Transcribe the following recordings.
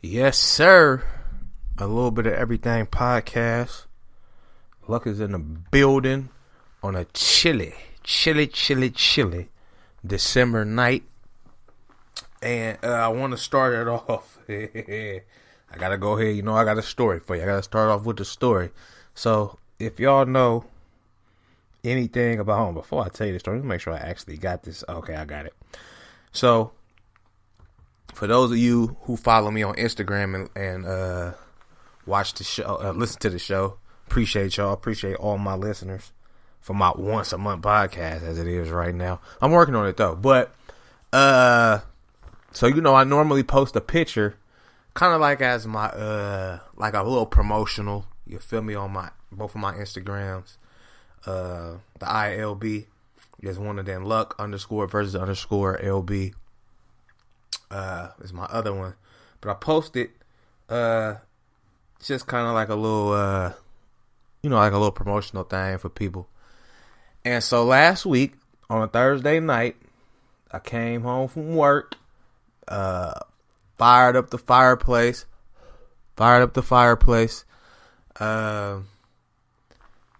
Yes, sir. A little bit of everything podcast. Luck is in the building on a chilly December night. And I want to start it off. I got to go ahead. I got a story for you. I got to start off with the story. So, if y'all know anything about before I tell you the story, let me make sure I actually got this. Okay, I got it. So, for those of you who follow me on Instagram and watch the show, listen to the show, appreciate y'all. Appreciate all my listeners for my once a month podcast as it is right now. I'm working on it though. But, so I normally post a picture kind of like as my, like a little promotional, you feel me, on both of my Instagrams. The ILB is one of them, Luck _versus _LB. Is my other one, but I posted just kind of like a little like a little promotional thing for people. And so last week on a Thursday night, I came home from work, fired up the fireplace. I'm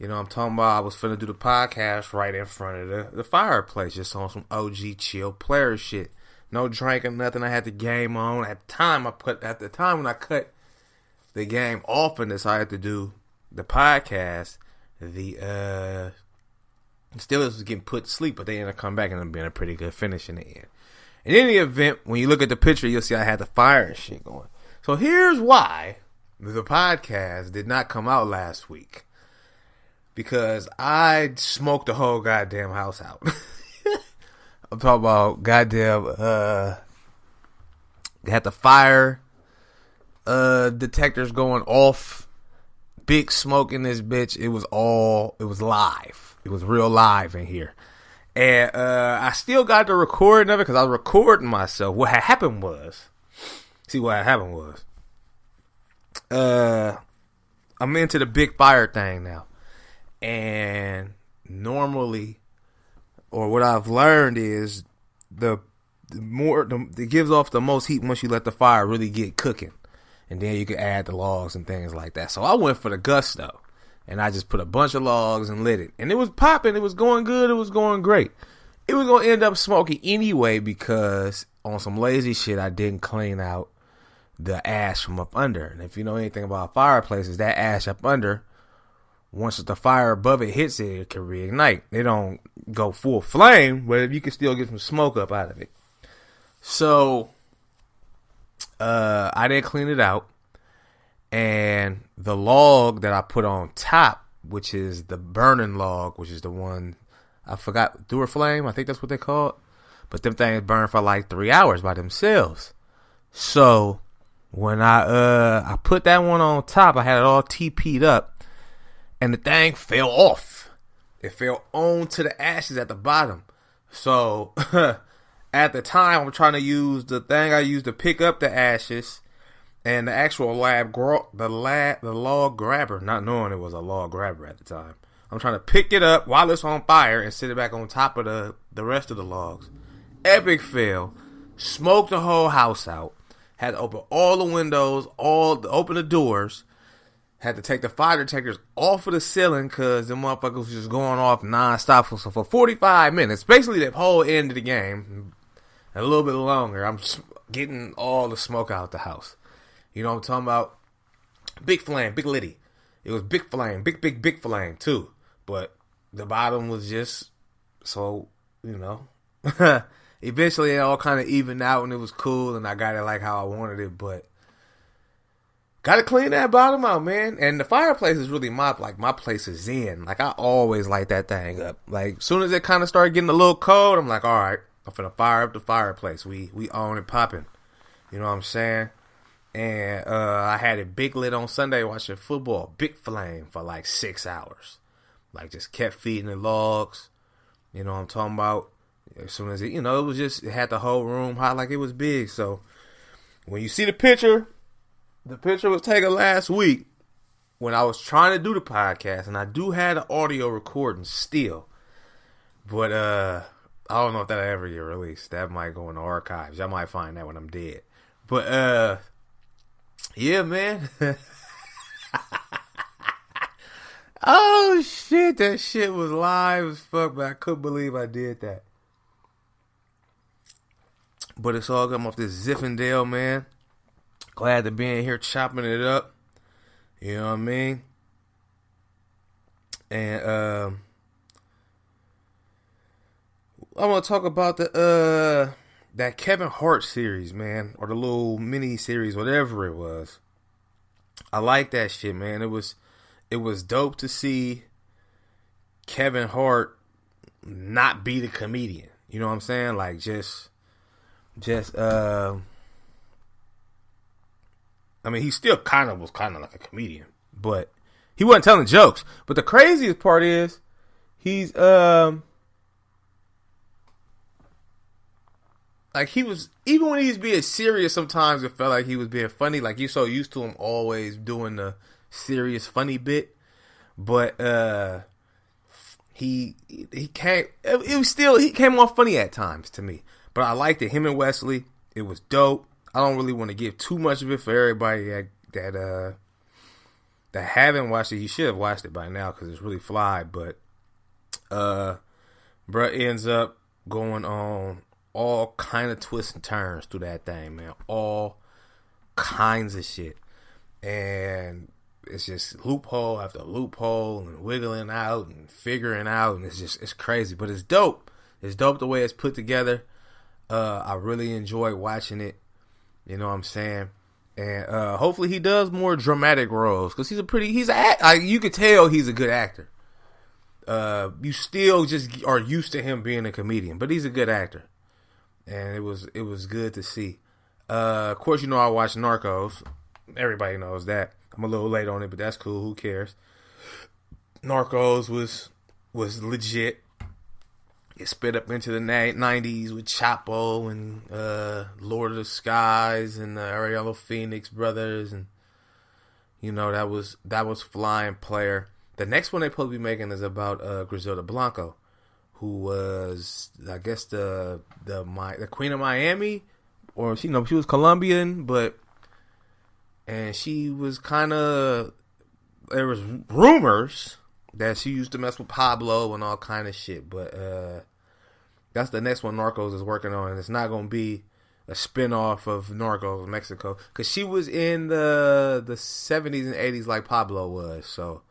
talking about I was finna do the podcast right in front of the fireplace, just on some OG chill player shit. No drinking, nothing. I had the game on. At the time when I cut the game off and decided to do the podcast, the Steelers was getting put to sleep, but they ended up coming back and it being a pretty good finish in the end. In any event, when you look at the picture, you'll see I had the fire and shit going. So here's why the podcast did not come out last week. Because I smoked the whole goddamn house out. I'm talking about goddamn, had the fire detectors going off, big smoke in this bitch. It was live. It was real live in here. And I still got the recording of it because I was recording myself. What had happened was, I'm into the big fire thing now. And normally, or what I've learned is it gives off the most heat once you let the fire really get cooking. And then you can add the logs and things like that. So I went for the gusto. And I just put a bunch of logs and lit it. And it was popping. It was going good. It was going great. It was going to end up smoking anyway because on some lazy shit, I didn't clean out the ash from up under. And if you know anything about fireplaces, that ash up under, once the fire above it hits it, it can reignite. They don't go full flame, but you can still get some smoke up out of it. So, I didn't clean it out. And the log that I put on top, which is the burning log, which is the one, I forgot, Duraflame, I think that's what they call it. But them things burn for like 3 hours by themselves. So, when I put that one on top, I had it all TP'd up. And the thing fell off. It fell onto the ashes at the bottom. So, at the time, I'm trying to use the thing I used to pick up the ashes and the actual the log grabber, not knowing it was a log grabber at the time. I'm trying to pick it up while it's on fire and sit it back on top of the rest of the logs. Epic fail. Smoked the whole house out. Had to open all the windows, open the doors. Had to take the fire detectors off of the ceiling because the motherfuckers was just going off nonstop for 45 minutes. Basically, the whole end of the game. And a little bit longer. I'm getting all the smoke out the house. You know what I'm talking about? Big flame, big litty. It was big flame, big flame too. But the bottom was just so, eventually it all kind of evened out and it was cool and I got it like how I wanted it, but gotta clean that bottom out, man. And the fireplace is really my place is zen. Like, I always light that thing up. Like, as soon as it kind of started getting a little cold, I'm like, all right, I'm finna fire up the fireplace. We on and popping. You know what I'm saying? And I had it big lit on Sunday watching football. Big flame for like 6 hours. Like, just kept feeding the logs. You know what I'm talking about? As soon as it was just, it had the whole room hot like it was big. So, when you see the picture was taken last week when I was trying to do the podcast, and I do have the audio recording still, but I don't know if that'll ever get released. That might go in the archives. I might find that when I'm dead. But Yeah, man. Oh shit, that shit was live as fuck, but I couldn't believe I did that. But it's all come off this Ziffendale, man. Glad to be in here chopping it up. You know what I mean? And I want to talk about the that Kevin Hart series, man, or the little mini series, whatever it was. I like that shit, man. It was dope to see Kevin Hart not be the comedian. You know what I'm saying? Like just I mean, he still was kind of like a comedian, but he wasn't telling jokes. But the craziest part is he's like he was, even when he was being serious, sometimes it felt like he was being funny. Like you're so used to him always doing the serious funny bit. But he came, it was still, he came off funny at times to me. But I liked it. Him and Wesley, it was dope. I don't really want to give too much of it for everybody that haven't watched it. You should have watched it by now because it's really fly. But bruh ends up going on all kind of twists and turns through that thing, man. All kinds of shit. And it's just loophole after loophole and wiggling out and figuring out. And it's crazy. But it's dope. It's dope the way it's put together. I really enjoy watching it. You know what I'm saying? And hopefully he does more dramatic roles. Because you could tell he's a good actor. You still just are used to him being a comedian. But he's a good actor. And it was good to see. Of course, you know I watched Narcos. Everybody knows that. I'm a little late on it, but that's cool. Who cares? Narcos was legit. It spit up into the 90s with Chapo and Lord of the Skies and the Ariello Phoenix brothers, and you know that was flying player. The next one they supposed to be making is about Griselda Blanco, who was, I guess, the Queen of Miami, or she was Colombian, and she was kind of, there was rumors that she used to mess with Pablo and all kind of shit, but that's the next one Narcos is working on, and it's not going to be a spinoff of Narcos Mexico, because she was in the 70s and 80s like Pablo was, so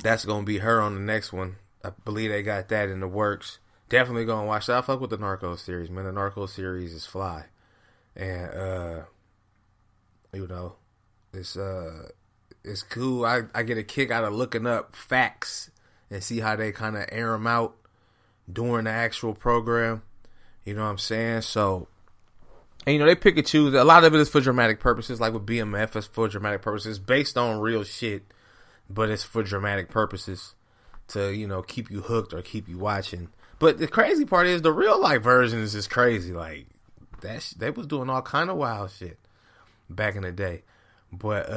that's going to be her on the next one. I believe they got that in the works. Definitely going to watch that. I fuck with the Narcos series, man. The Narcos series is fly, and you know, it's cool. I get a kick out of looking up facts and see how they kind of air them out during the actual program. You know what I'm saying? So, and you know, they pick and choose. A lot of it is for dramatic purposes, like with BMF, it's for dramatic purposes, based on real shit, but it's for dramatic purposes to, you know, keep you hooked or keep you watching. But the crazy part is the real life version is just crazy. Like, they was doing all kind of wild shit back in the day. But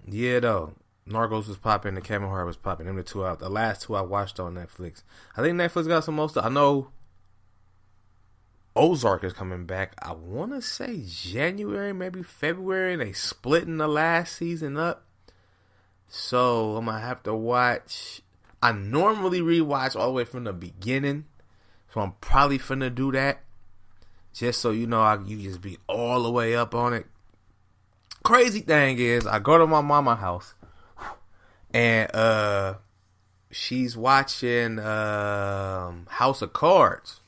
yeah, though, Narcos was popping, and Kevin Hart was popping. Them the last two I watched on Netflix. I think Netflix got some more stuff. I know Ozark is coming back. I want to say January, maybe February. They splitting the last season up, so I'm gonna have to watch. I normally rewatch all the way from the beginning, so I'm probably finna do that, just so you know, you just be all the way up on it. Crazy thing is, I go to my mama's house, and she's watching House of Cards.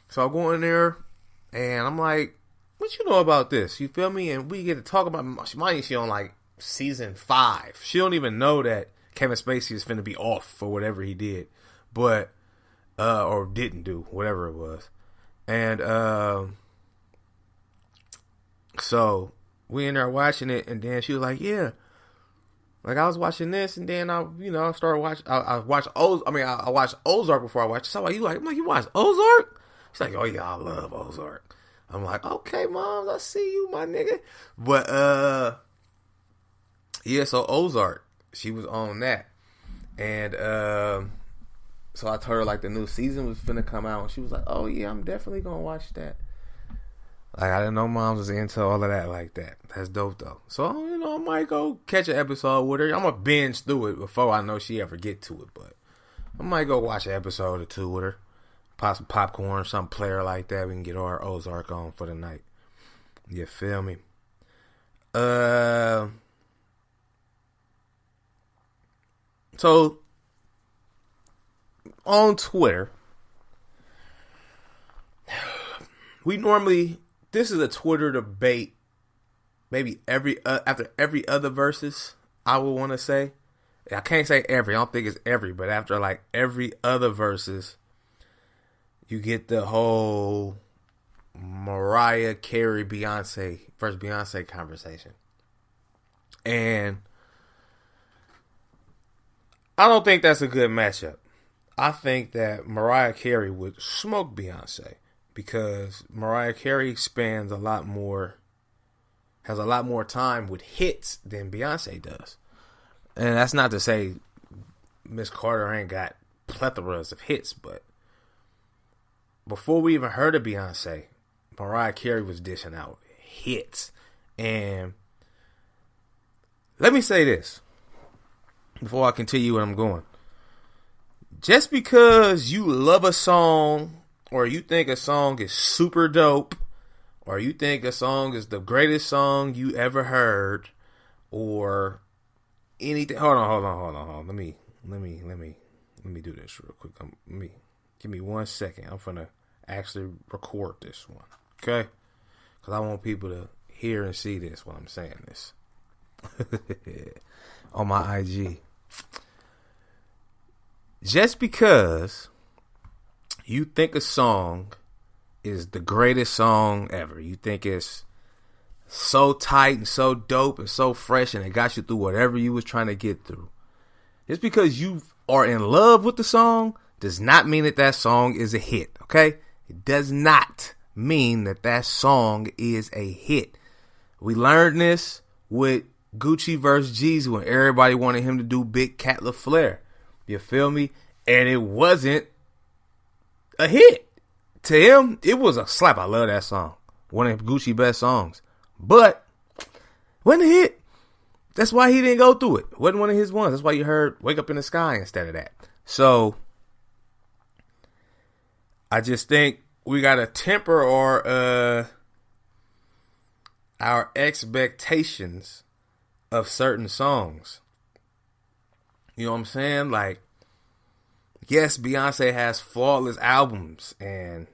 So I go in there, and I'm like, "What you know about this?" You feel me? And we get to talk about. She on like season 5. She don't even know that Kevin Spacey is finna be off for whatever he did, but or didn't do, whatever it was, and so we in there watching it, and then she was like, "Yeah, like I was watching this, and then I started watching. I watched I watched Ozark before I watched it. So I'm like, you watched Ozark?" She's like, "Oh yeah, I love Ozark." I'm like, "Okay, Mom, I see you, my nigga." But yeah, so Ozark, she was on that, and so I told her like the new season was finna come out, and she was like, "Oh yeah, I'm definitely gonna watch that." Like, I didn't know moms was into all of that like that. That's dope, though. So, I might go catch an episode with her. I'm going to binge through it before I know she ever get to it. But I might go watch an episode or two with her. Pop some popcorn, some player like that. We can get our Ozark on for the night. You feel me? So, on Twitter, this is a Twitter debate, maybe after every other versus, I would want to say. I can't say every, I don't think it's every, but after like every other versus, you get the whole Mariah Carey first Beyonce conversation. And I don't think that's a good matchup. I think that Mariah Carey would smoke Beyonce because Mariah Carey has a lot more time with hits than Beyonce does. And that's not to say Miss Carter ain't got plethoras of hits, but before we even heard of Beyonce, Mariah Carey was dishing out hits. And let me say this before I continue where I'm going. Just because you love a song, or you think a song is super dope, or you think a song is the greatest song you ever heard, or anything. Hold on. Let me do this real quick. Give me 1 second. I'm gonna actually record this one, okay? Because I want people to hear and see this while I'm saying this on my IG. Just because you think a song is the greatest song ever, you think it's so tight and so dope and so fresh and it got you through whatever you was trying to get through, just because you are in love with the song does not mean that song is a hit, okay? It does not mean that song is a hit. We learned this with Gucci versus Jeezy when everybody wanted him to do Big Cat LaFleur. You feel me? And it wasn't a hit. To him, it was a slap. I love that song. One of Gucci's best songs. But wasn't a hit. That's why he didn't go through it. Wasn't one of his ones. That's why you heard Wake Up in the Sky instead of that. So I just think we gotta temper our expectations of certain songs. You know what I'm saying? Like, yes, Beyonce has flawless albums, and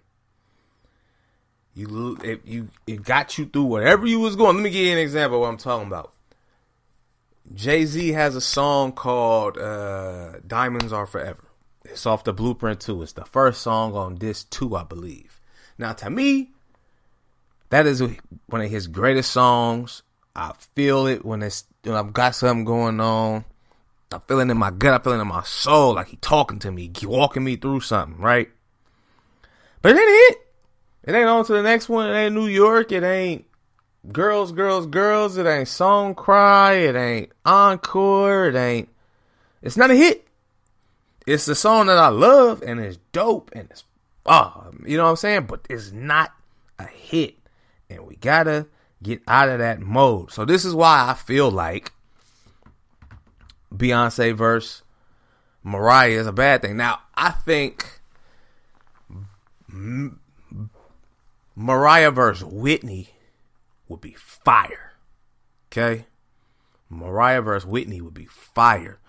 it got you through whatever you was going. Let me give you an example of what I'm talking about. Jay-Z has a song called Diamonds Are Forever. It's off the Blueprint 2. It's the first song on disc 2, I believe. Now, to me, that is one of his greatest songs. I feel it when I've got something going on. I feel it in my gut. I feel it in my soul. Like he talking to me, walking me through something, right? But it ain't a hit. It ain't on to the next one. It ain't New York. It ain't Girls, Girls, Girls. It ain't Song Cry. It ain't Encore. It's not a hit. It's a song that I love and it's dope and it's, you know what I'm saying? But it's not a hit. And we gotta get out of that mode. So this is why I feel like Beyonce versus Mariah is a bad thing. Now, I think Mariah versus Whitney would be fire. Okay? Mariah versus Whitney would be fire.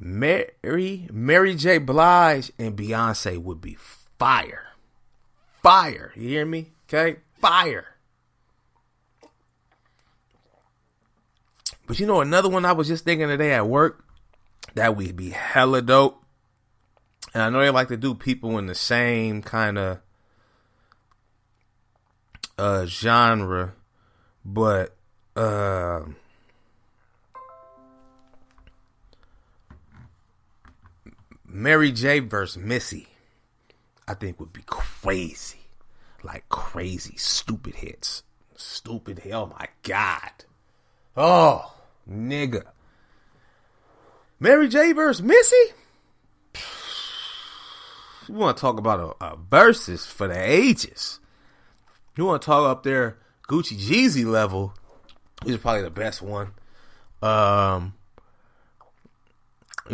Mary J. Blige and Beyonce would be fire. Fire. You hear me? Okay? Fire. But you know, another one I was just thinking today at work that would be hella dope. And I know they like to do people in the same kind of genre, but Mary J versus Missy, I think would be crazy. Like crazy, stupid hits. Oh my God. Oh, nigga. Mary J versus Missy? You want to talk about a versus for the ages. You want to talk up there Gucci Jeezy level? He's probably the best one. You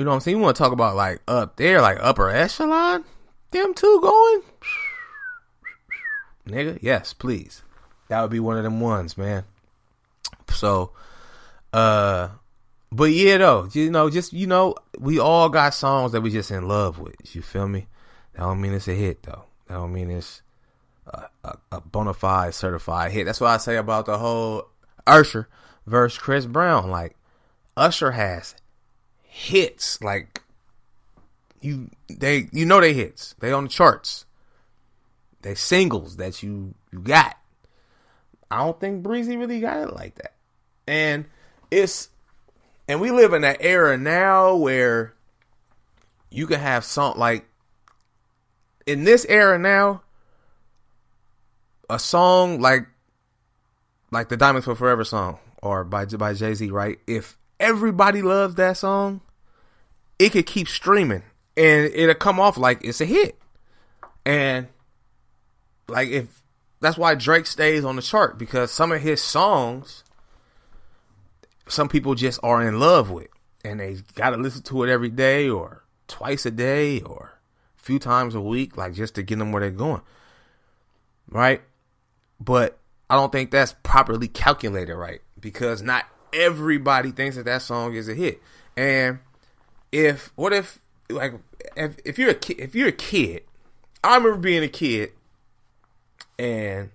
know what I'm saying? You want to talk about like up there, like upper echelon? Them two going? Nigga, yes, please. That would be one of them ones, man. So, but yeah, though, we all got songs that we just in love with. You feel me? That don't mean it's a hit, though. That don't mean it's a bona fide certified hit. That's what I say about the whole Usher versus Chris Brown. Like, Usher has hits. Like, they hits. They on the charts. They singles that you got. I don't think Breezy really got it like that. And we live in that era now where you can have something like, in this era now, a song like the Diamonds for Forever song, or by Jay-Z, right? If everybody loves that song, it could keep streaming and it'll come off like it's a hit. And like, if that's why Drake stays on the chart, because some of his songs, some people just are in love with, and they got to listen to it every day or twice a day or a few times a week, like just to get them where they're going. Right? But I don't think that's properly calculated right, because not everybody thinks that song is a hit. And if you're a kid, I remember being a kid, and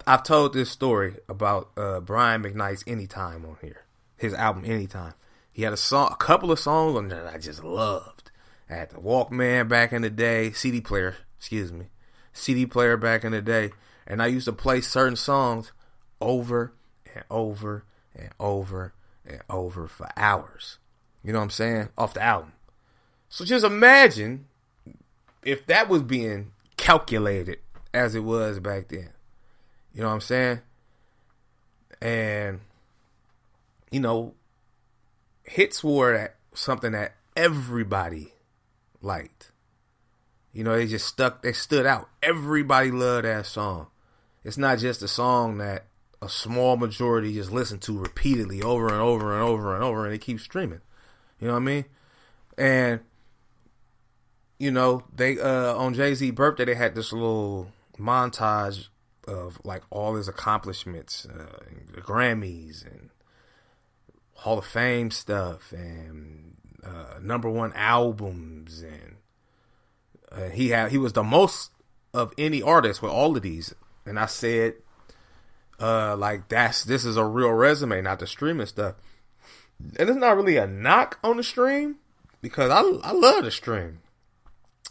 I've told this story about Brian McKnight's Anytime on here, his album Anytime. He had a couple of songs on there that I just loved. I had the Walkman back in the day, CD player back in the day, and I used to play certain songs over and over and over and over for hours. You know what I'm saying? Off the album. So just imagine if that was being calculated as it was back then. You know what I'm saying? And, hits were something that everybody liked. They stood out. Everybody loved that song. It's not just a song that a small majority just listen to repeatedly over and over and over and over, and it keeps streaming. You know what I mean? And, they, on Jay-Z's birthday, they had this little montage of like all his accomplishments, the Grammys and Hall of Fame stuff, and number one albums, and he was the most of any artist with all of these. And I said, this is a real resume, not the streaming stuff. And it's not really a knock on the stream, because I love the stream.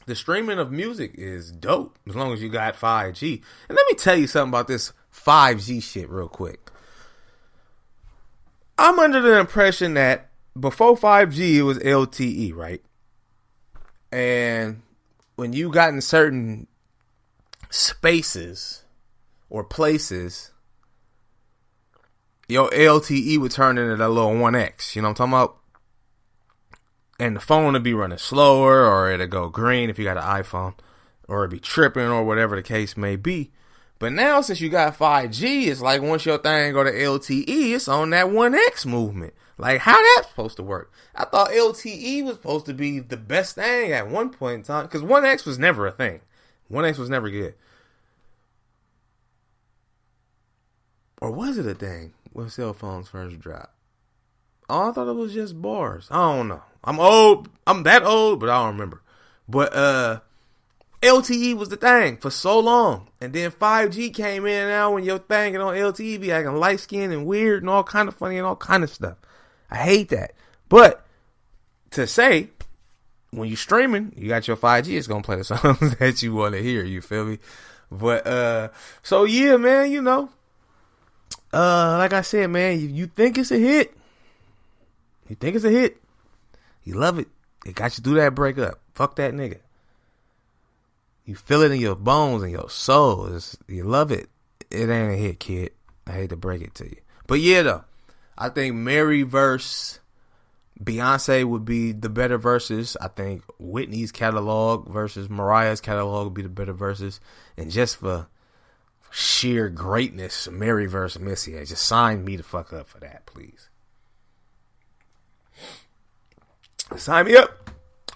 The streaming of music is dope as long as you got 5G. And let me tell you something about this 5G shit real quick. I'm under the impression that before 5G, it was LTE, right? And when you got in certain spaces or places, your LTE would turn into that little 1X. You know what I'm talking about? And the phone would be running slower, or it'll go green if you got an iPhone, or it'll be tripping, or whatever the case may be. But now, since you got 5G, it's like once your thing go to LTE, it's on that 1X movement. Like, how that's supposed to work? I thought LTE was supposed to be the best thing at one point in time, because 1X was never a thing. 1X was never good. Or was it a thing when cell phones first dropped? Oh, I thought it was just bars. I don't know. I'm old. I'm that old, but I don't remember. But LTE was the thing for so long. And then 5G came in, and now when your thing on LTE be acting light skinned and weird and all kind of funny and all kind of stuff. I hate that. But to say, when you streaming, you got your 5G, it's going to play the songs that you want to hear. You feel me? But, so yeah, man, like I said, man, you think it's a hit. You think it's a hit. You love it. It got you through that breakup. Fuck that nigga. You feel it in your bones and your soul. You love it. It ain't a hit, kid. I hate to break it to you. But yeah, though. I think Mary versus Beyonce would be the better verses. I think Whitney's catalog versus Mariah's catalog would be the better verses. And just for sheer greatness, Mary versus Missy. Just sign me the fuck up for that, please. Sign me up.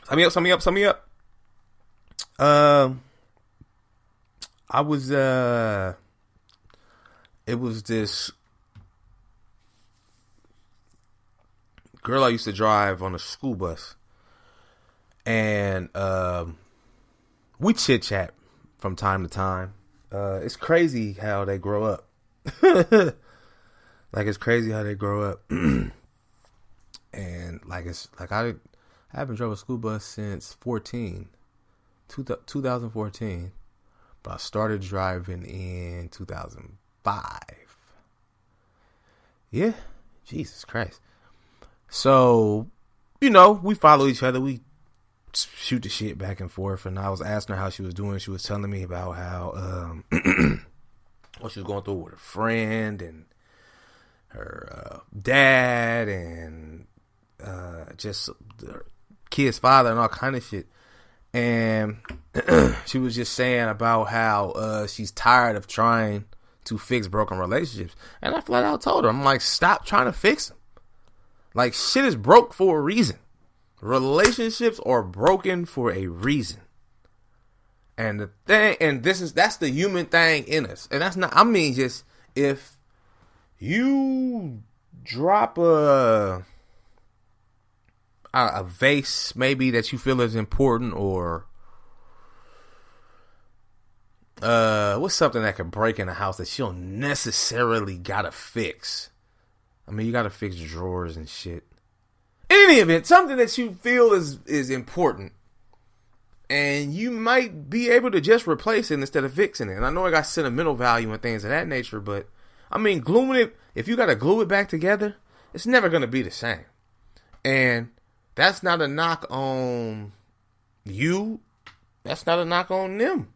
Sign me up, sign me up, sign me up. I was, it was this girl I used to drive on a school bus. And, we chit chat from time to time. It's crazy how they grow up. Like, it's crazy how they grow up. And like, it's like, I haven't drove a school bus since 2014, but I started driving in 2005. Yeah, Jesus Christ. So, you know, we follow each other. We shoot the shit back and forth. And I was asking her how she was doing. She was telling me about how what she was going through with her friend and her dad and just the kid's father and all kind of shit. And she was just saying about how she's tired of trying to fix broken relationships. And I flat out told her, I'm like, stop trying to fix them. Like, shit is broke for a reason. Relationships are broken for a reason. And the thing, and that's the human thing in us. And that's not, I mean, just if you drop a vase maybe that you feel is important, or what's something that could break in a house that you don't necessarily gotta fix. I mean, you gotta fix drawers and shit. In any event, something that you feel is important, and you might be able to just replace it instead of fixing it. And I know I got sentimental value and things of that nature, but I mean, gluing it, if you gotta glue it back together, it's never gonna be the same. And that's not a knock on you. That's not a knock on them.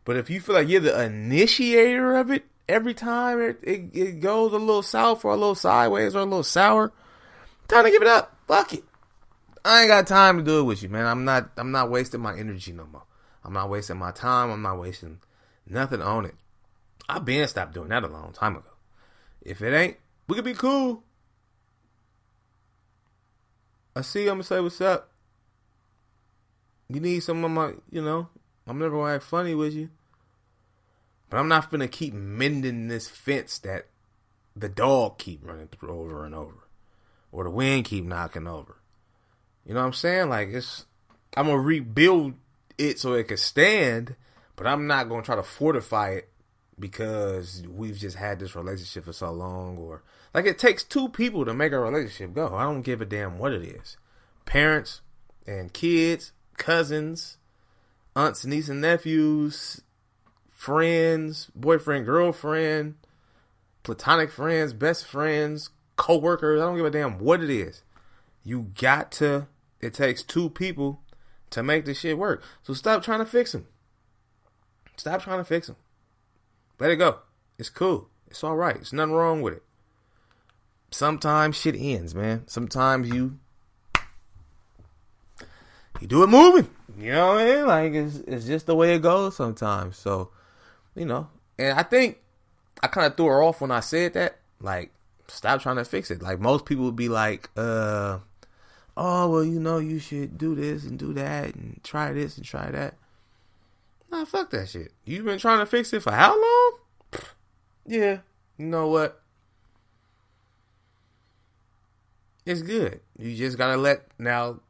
But if you feel like you're the initiator of it, every time it goes a little south or a little sideways or a little sour, time to give it up. Fuck it. I ain't got time to do it with you, man. I'm not wasting my energy no more. I'm not wasting my time. I'm not wasting nothing on it. I've been stopped doing that a long time ago. If it ain't, we could be cool. I see you, I'm gonna say what's up. You need some of my, I'm never gonna act funny with you. But I'm not gonna keep mending this fence that the dog keep running through over and over. Or the wind keep knocking over. You know what I'm saying? Like, I'm gonna rebuild it so it can stand, but I'm not gonna try to fortify it because we've just had this relationship for so long. Or, like, it takes two people to make a relationship go. I don't give a damn what it is. Parents and kids, cousins, aunts, nieces and nephews, friends, boyfriend, girlfriend, platonic friends, best friends, co-workers. I don't give a damn what it is. It takes two people to make this shit work. So stop trying to fix them. Stop trying to fix them. Let it go. It's cool. It's all right. There's nothing wrong with it. Sometimes shit ends, man. Sometimes you do it moving. You know what I mean? Like, it's just the way it goes sometimes. So, and I think I kind of threw her off when I said that. Like, stop trying to fix it. Like, most people would be like, oh, well, you should do this and do that and try this and try that. Nah, fuck that shit. You've been trying to fix it for how long? Yeah. You know what? It's good. You just gotta now,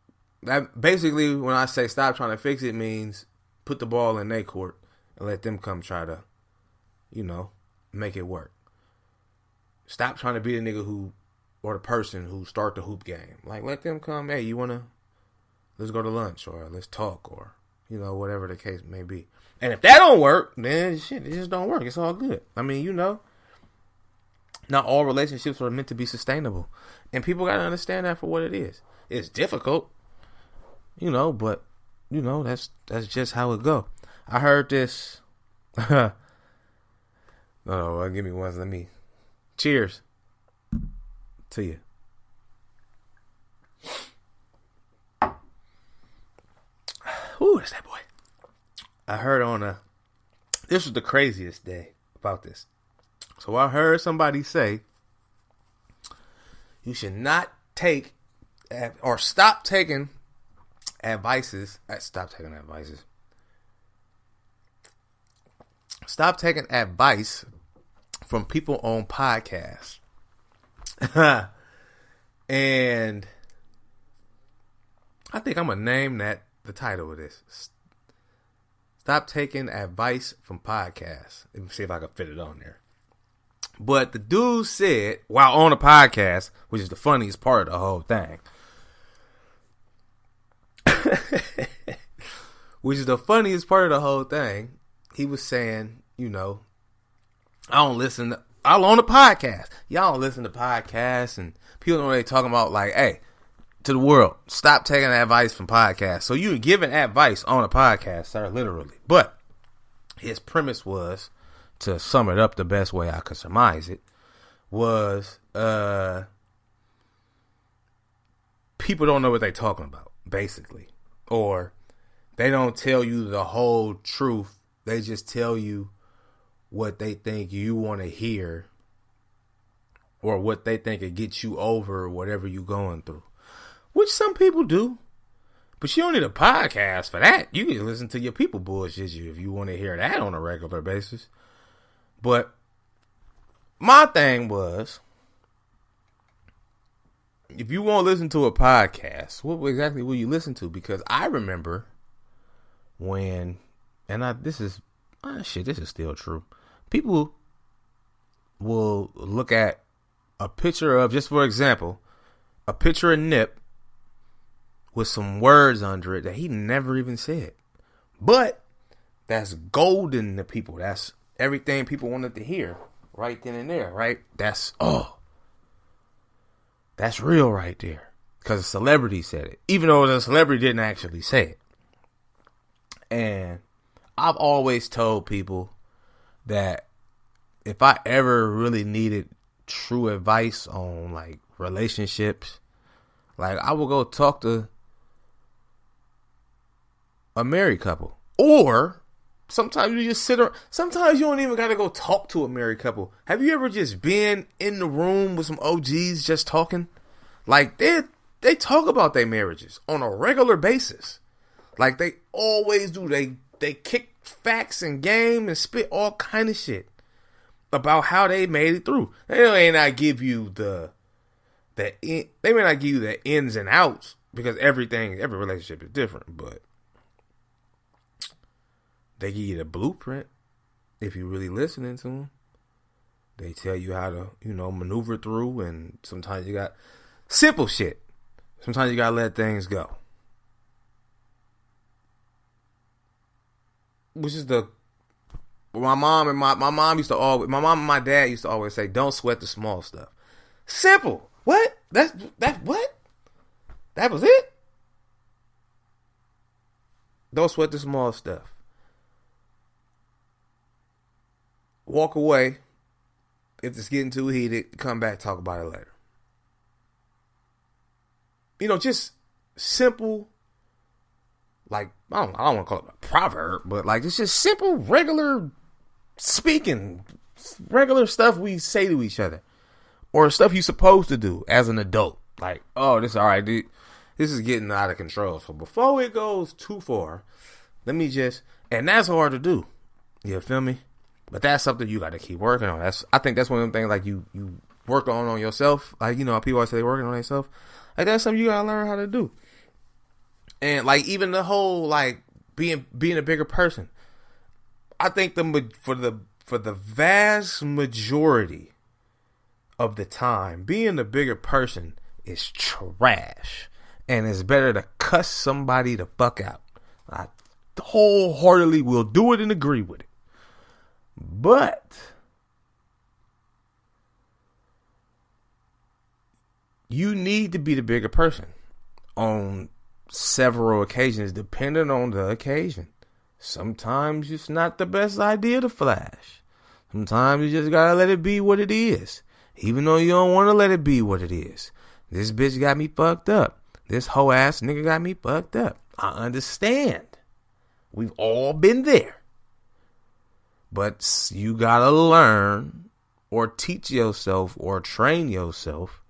that basically, when I say stop trying to fix it, means put the ball in their court and let them come try to, make it work. Stop trying to be the nigga or the person who start the hoop game. Like, let them come, hey, let's go to lunch, or let's talk, or, whatever the case may be. And if that don't work, then shit, it just don't work. It's all good. I mean, not all relationships are meant to be sustainable. And people got to understand that for what it is. It's difficult, but, that's just how it go. I heard this. No, give me one. Let me. Cheers to you. Ooh, that's that boy. I heard this was the craziest day. about this. So I heard somebody say you should not take or stop taking advices. Stop taking advices. Stop taking advice from people on podcasts. And I think I'm going to name that the title of this. Stop taking advice from podcasts. Let me see if I can fit it on there. But the dude said, while on a podcast, which is the funniest part of the whole thing, he was saying, you know, I'm on a podcast. Y'all don't listen to podcasts, and people know what they talking about, like, hey, to the world, stop taking advice from podcasts. So you're giving advice on a podcast, sir, literally. But his premise was, to sum it up the best way I could surmise it, was people don't know what they're talking about, basically. Or they don't tell you the whole truth. They just tell you what they think you want to hear, or what they think it gets you over whatever you're going through. Which some people do. But you don't need a podcast for that. You can listen to your people bullshit you if you want to hear that on a regular basis. But my thing was, if you want to listen to a podcast, what exactly will you listen to? Because I remember when, this is still true. People will look at a picture of, just for example, a picture of Nip with some words under it that he never even said. But that's golden to people. That's everything people wanted to hear right then and there, right? That's real right there. Because a celebrity said it. Even though the celebrity didn't actually say it. And I've always told people that if I ever really needed true advice on, like, relationships, like, I would go talk to a married couple. Or sometimes you just sit around. Sometimes you don't even got to go talk to a married couple. Have you ever just been in the room with some OGs just talking? Like, they talk about their marriages on a regular basis. Like they always do. They kick facts and game and spit all kind of shit about how they made it through. They may not give you they may not give you the ins and outs, because every relationship is different, but they give you the blueprint if you're really listening to them. They tell you how to, maneuver through, and sometimes you got simple shit. Sometimes you gotta let things go. Which is my mom and my mom and my dad used to always say, don't sweat the small stuff. Simple. What? That's what? That was it? Don't sweat the small stuff. Walk away. If it's getting too heated, come back, talk about it later. Just simple, like, I don't want to call it a proverb, but like, it's just simple, regular speaking, regular stuff we say to each other, or stuff you're supposed to do as an adult. Like, oh, this is all right, dude. This is getting out of control. So before it goes too far, let me and that's hard to do. You feel me? But that's something you got to keep working on. I think that's one of them things, like, you work on yourself. Like, people always say they're working on themselves. Like, that's something you got to learn how to do. And like, even the whole, like, being a bigger person. I think for the vast majority of the time, being a bigger person is trash. And it's better to cuss somebody the fuck out. I wholeheartedly will do it and agree with it. But you need to be the bigger person on several occasions, depending on the occasion. Sometimes it's not the best idea to flash. Sometimes you just gotta let it be what it is, even though you don't want to let it be what it is. This bitch got me fucked up. This hoe ass nigga got me fucked up. I understand. We've all been there. But you gotta learn or teach yourself or train yourself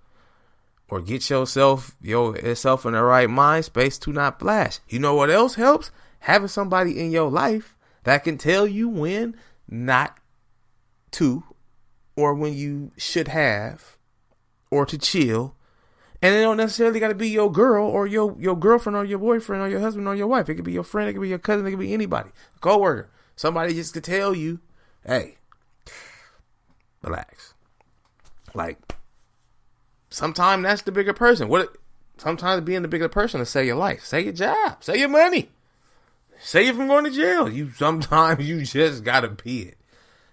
or get yourself in the right mind space to not flash. You know what else helps? Having somebody in your life that can tell you when not to, or when you should have, or to chill. And it don't necessarily got to be your girl or your girlfriend or your boyfriend or your husband or your wife. It could be your friend. It could be your cousin. It could be anybody. A coworker. Somebody just could tell you, hey, relax. Like, sometimes that's the bigger person. Sometimes being the bigger person is save your life. Save your job. Save your money. Save you from going to jail. Sometimes you just got to be it.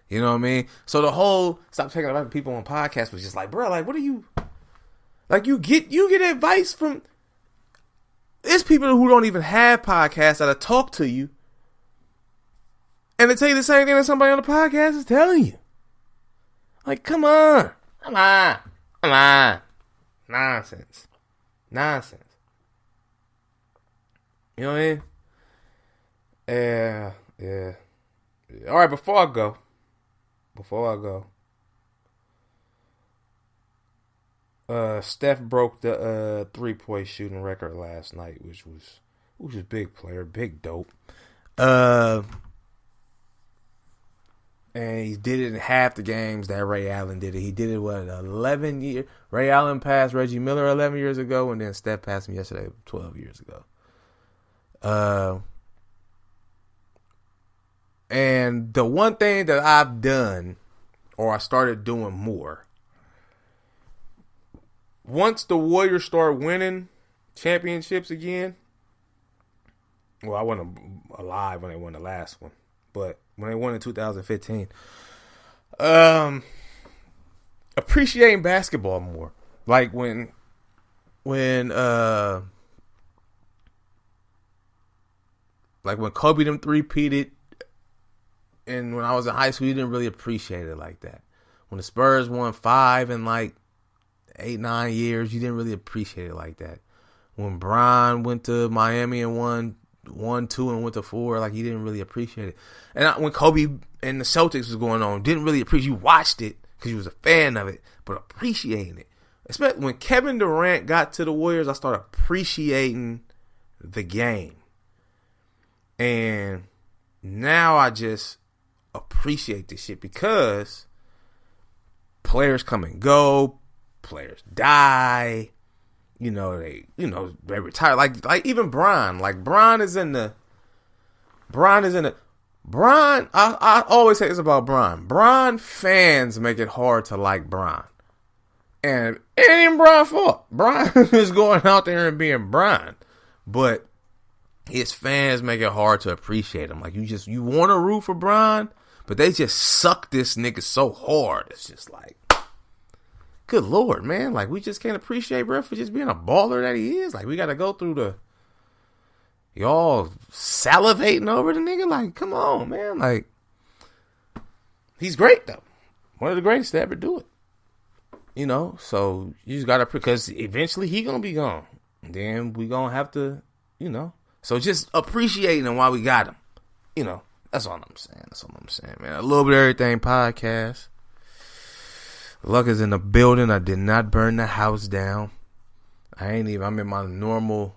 You know what I mean? So the whole stop taking advice from people on podcasts was just like, bro, like, what are you... Like, you get advice from... There's people who don't even have podcasts that'll talk to you and they tell you the same thing that somebody on the podcast is telling you. Like, come on. Nonsense. You know what I mean? Yeah. All right, before I go, Steph broke the 3-point shooting record last night, which was big player, big dope. And he did it in half the games that Ray Allen did it. He did it 11 years. Ray Allen passed Reggie Miller 11 years ago, and then Steph passed him yesterday 12 years ago. And the one thing that I've done, or I started doing more, once the Warriors start winning championships again, well, I wasn't alive when they won the last one, but when they won in 2015, appreciating basketball more. Like when Kobe them three-peated, and when I was in high school, you didn't really appreciate it like that. When the Spurs won 5 in like 8-9 years, you didn't really appreciate it like that. When Bron went to Miami and won 2 and went to 4, like, you didn't really appreciate it. And when Kobe and the Celtics was going on, didn't really appreciate. You watched it because you was a fan of it, but appreciating it. Especially when Kevin Durant got to the Warriors, I started appreciating the game. And now I just appreciate this shit because players come and go, players die. They retire. Like even Bron. Like Bron, I always say this about Bron. Bron fans make it hard to like Bron. And it ain't Bron's fault. Bron is going out there and being Bron. But his fans make it hard to appreciate him. Like, you want to root for Bron, but they just suck this nigga so hard. It's just like, good Lord, man. Like, we just can't appreciate bro for just being a baller that he is. Like, we got to go through y'all salivating over the nigga. Like, come on, man. Like, he's great, though. One of the greatest to ever do it. So you just got to, because eventually he going to be gone. And then we going to have to, So just appreciating him while we got him. That's all I'm saying. Man. A little bit of everything podcast. Luck is in the building. I did not burn the house down. I'm in my normal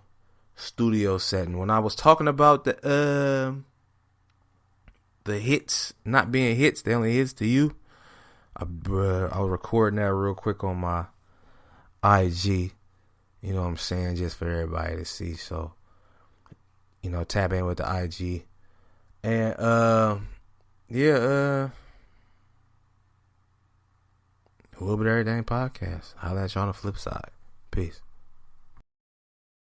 studio setting. When I was talking about the hits not being hits, they only hits to you, I was recording that real quick on my IG. You know what I'm saying? Just for everybody to see. So, tap in with the IG. And, a little bit of everything podcast. I'll let you on the flip side. Peace.